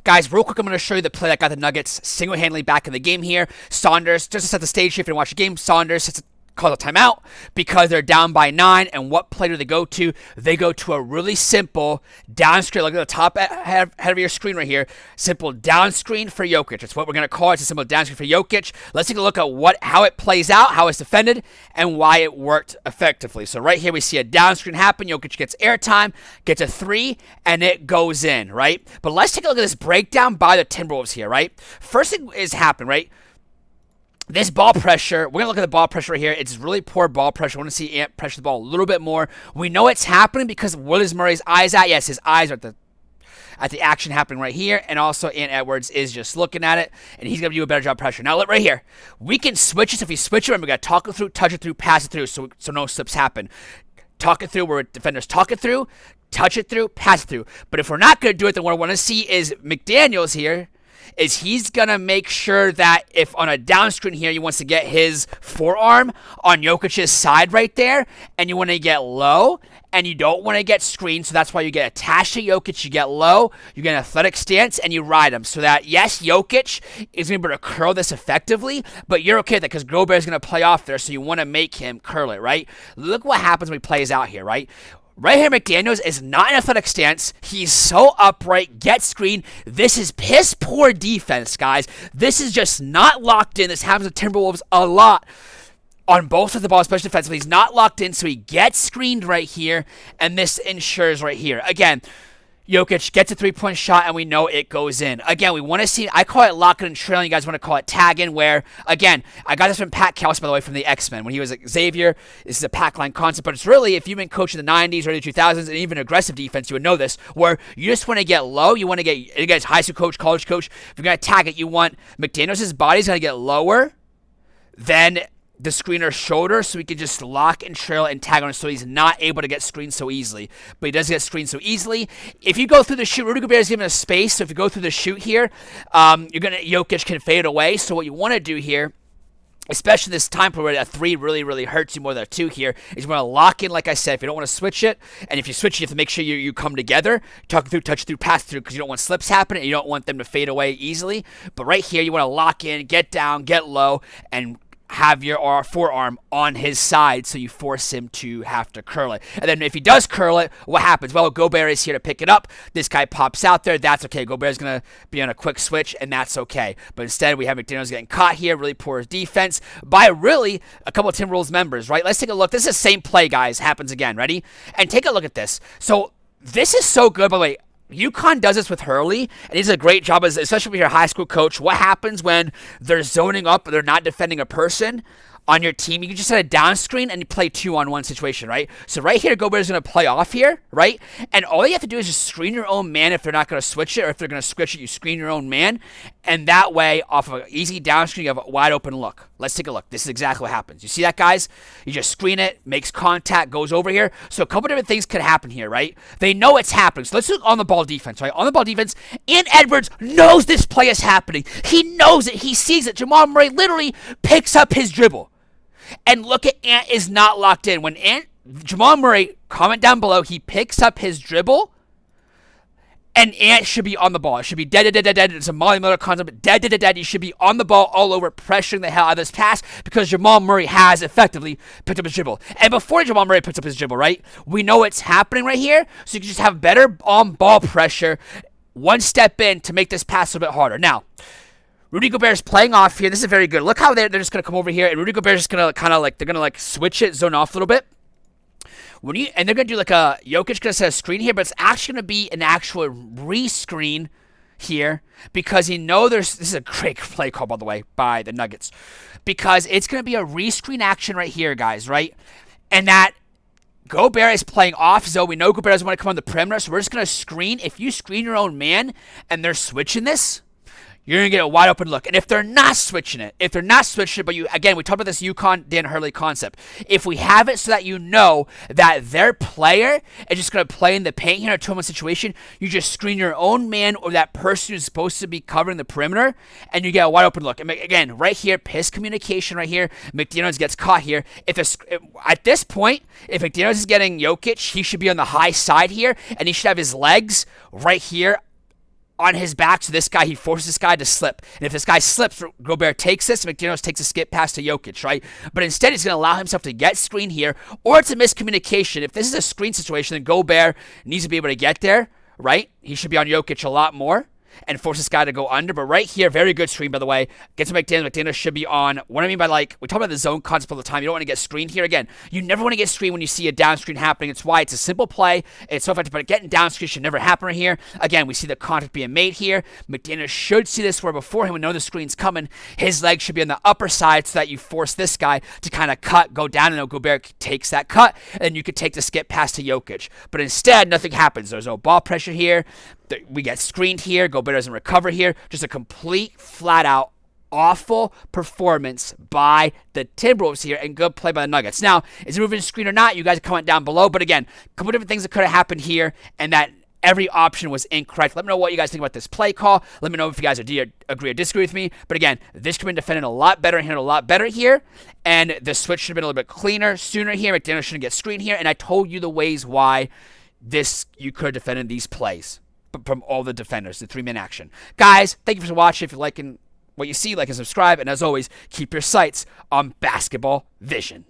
Guys, real quick, I'm going to show you the play that got the Nuggets single-handedly back in the game here. Saunders, just to set the stage here, if you watch the game, Saunders calls a timeout because they're down by 9. And what play do they go to? They go to a really simple down screen. Look at the top head of your screen right here. Simple down screen for Jokic. It's what we're going to call it. It's a simple down screen for Jokic. Let's take a look at how it plays out, how it's defended, and why it worked effectively. So right here we see a down screen happen. Jokic gets airtime, gets a 3, and it goes in, right? But let's take a look at this breakdown by the Timberwolves here, right? First thing is happening, right? This ball pressure, we're going to look at the ball pressure right here. It's really poor ball pressure. I want to see Ant pressure the ball a little bit more. We know it's happening because what is Murray's eyes at? Yes, his eyes are at the action happening right here. And also Ant Edwards is just looking at it, and he's going to do a better job pressure. Now, look right here. We can switch this. If we switch it, we're going to talk it through, touch it through, pass it through so no slips happen. Talk it through where defenders talk it through, touch it through, pass it through. But if we're not going to do it, then what I want to see is McDaniels here. Is he's going to make sure that if on a down screen here, he wants to get his forearm on Jokic's side right there, and you want to get low, and you don't want to get screened, so that's why you get attached to Jokic, you get low, you get an athletic stance, and you ride him, so that, yes, Jokic is going to be able to curl this effectively, but you're okay with that because Gobert is going to play off there, so you want to make him curl it, right? Look what happens when he plays out here, right? Right here, McDaniels is not an athletic stance. He's so upright, gets screened. This is piss poor defense, guys. This is just not locked in. This happens with Timberwolves a lot on both of the ball, especially defensively. He's not locked in, so he gets screened right here, and this ensures right here. Again, Jokic gets a three-point shot, and we know it goes in. Again, we want to see, I call it locking and trailing. You guys want to call it tagging, where, again, I got this from Pat Kelsey, by the way, from the X-Men. When he was at Xavier, this is a pack line concept, but it's really, if you've been coaching the 90s, early 2000s, and even aggressive defense, you would know this, where you just want to get low. You want to get, you guys, high school coach, college coach, if you're going to tag it, you want McDaniels' body's going to get lower than the screener's shoulder, so he can just lock and trail and tag on, so he's not able to get screened so easily. But he does get screened so easily. If you go through the shoot, Rudy Gobert is given a space, so if you go through the shoot here, Jokic can fade away. So what you want to do here, especially this time where a 3 really, really hurts you more than a 2 here, is you want to lock in, like I said, if you don't want to switch it, and if you switch it, you have to make sure you come together, talk through, touch through, pass through, because you don't want slips happening, and you don't want them to fade away easily. But right here, you want to lock in, get down, get low, and have your forearm on his side, so you force him to have to curl it. And then if he does curl it, what happens? Well, Gobert is here to pick it up. This guy pops out there. That's okay. Gobert is going to be on a quick switch, and that's okay. But instead, we have McDaniels getting caught here. Really poor defense by really a couple of Timberwolves members, right? Let's take a look. This is the same play, guys. Happens again. Ready? And take a look at this. So this is so good, by the way. UConn does this with Hurley, and he does a great job, especially with your high school coach. What happens when they're zoning up, they're not defending a person on your team? You can just set a down screen and you play 2-on-1 situation, right? So right here, Gobert is going to play off here, right? And all you have to do is just screen your own man if they're not going to switch it, or if they're going to switch it, you screen your own man. And that way, off of an easy down screen, you have a wide open look. Let's take a look. This is exactly what happens. You see that, guys? You just screen it, makes contact, goes over here. So a couple different things could happen here, right? They know it's happening. So let's look on the ball defense, right? On the ball defense, Ant Edwards knows this play is happening. He knows it. He sees it. Jamal Murray literally picks up his dribble. And look at Ant is not locked in. When Jamal Murray, comment down below, he picks up his dribble, and Ant should be on the ball. It should be dead. It's a Molly Miller concept. Dead. You should be on the ball all over, pressuring the hell out of this pass, because Jamal Murray has effectively picked up his dribble. And before Jamal Murray picks up his dribble, right, we know it's happening right here, so you can just have better on-ball pressure, one step in to make this pass a little bit harder. Now, Rudy Gobert is playing off here. This is very good. Look how they're just going to come over here, and Rudy Gobert is just going to kind of like, they're going to like switch it, zone off a little bit. And they're going to do like a, Jokic going to set a screen here, but it's actually going to be an actual re-screen here, because this is a great play call, by the way, by the Nuggets, because it's going to be a re-screen action right here, guys, right? And that Gobert is playing off zone. We know Gobert doesn't want to come on the perimeter, so we're just going to screen. If you screen your own man and they're switching this, you're going to get a wide open look. And if they're not switching it, but again, we talked about this UConn Dan Hurley concept. If we have it so that you know that their player is just going to play in the paint here in a 2-on-1 situation, you just screen your own man or that person who's supposed to be covering the perimeter, and you get a wide open look. And again, right here, piss communication right here. McDaniels gets caught here. At this point, if McDaniels is getting Jokic, he should be on the high side here, and he should have his legs right here on his back, so this guy, he forces this guy to slip. And if this guy slips, Gobert takes this, McDaniels takes a skip pass to Jokic, right? But instead, he's going to allow himself to get screened here, or it's a miscommunication. If this is a screen situation, then Gobert needs to be able to get there, right? He should be on Jokic a lot more and force this guy to go under. But right here, very good screen, by the way. Gets to McDaniels. McDaniels should be on. What I mean by, like, we talk about the zone concept all the time. You don't want to get screened here. Again, you never want to get screened when you see a down screen happening. It's why it's a simple play. It's so effective, but getting down screen should never happen right here. Again, we see the contact being made here. McDaniels should see this where before him, we know the screen's coming. His leg should be on the upper side so that you force this guy to kind of cut, go down, and Gobert takes that cut, and then you could take the skip pass to Jokic. But instead, nothing happens. There's no ball pressure here. We get screened here. Gobert doesn't recover here. Just a complete, flat-out, awful performance by the Timberwolves here, and good play by the Nuggets. Now, is it moving screen or not? You guys comment down below. But again, a couple different things that could have happened here, and that every option was incorrect. Let me know what you guys think about this play call. Let me know if you guys agree or disagree with me. But again, this could have been defended a lot better and handled a lot better here. And the switch should have been a little bit cleaner sooner here. McDaniels shouldn't get screened here. And I told you the ways why you could have defended these plays from all the defenders, the three-man action. Guys, thank you for watching. If you're liking what you see, like and subscribe. And as always, keep your sights on basketball vision.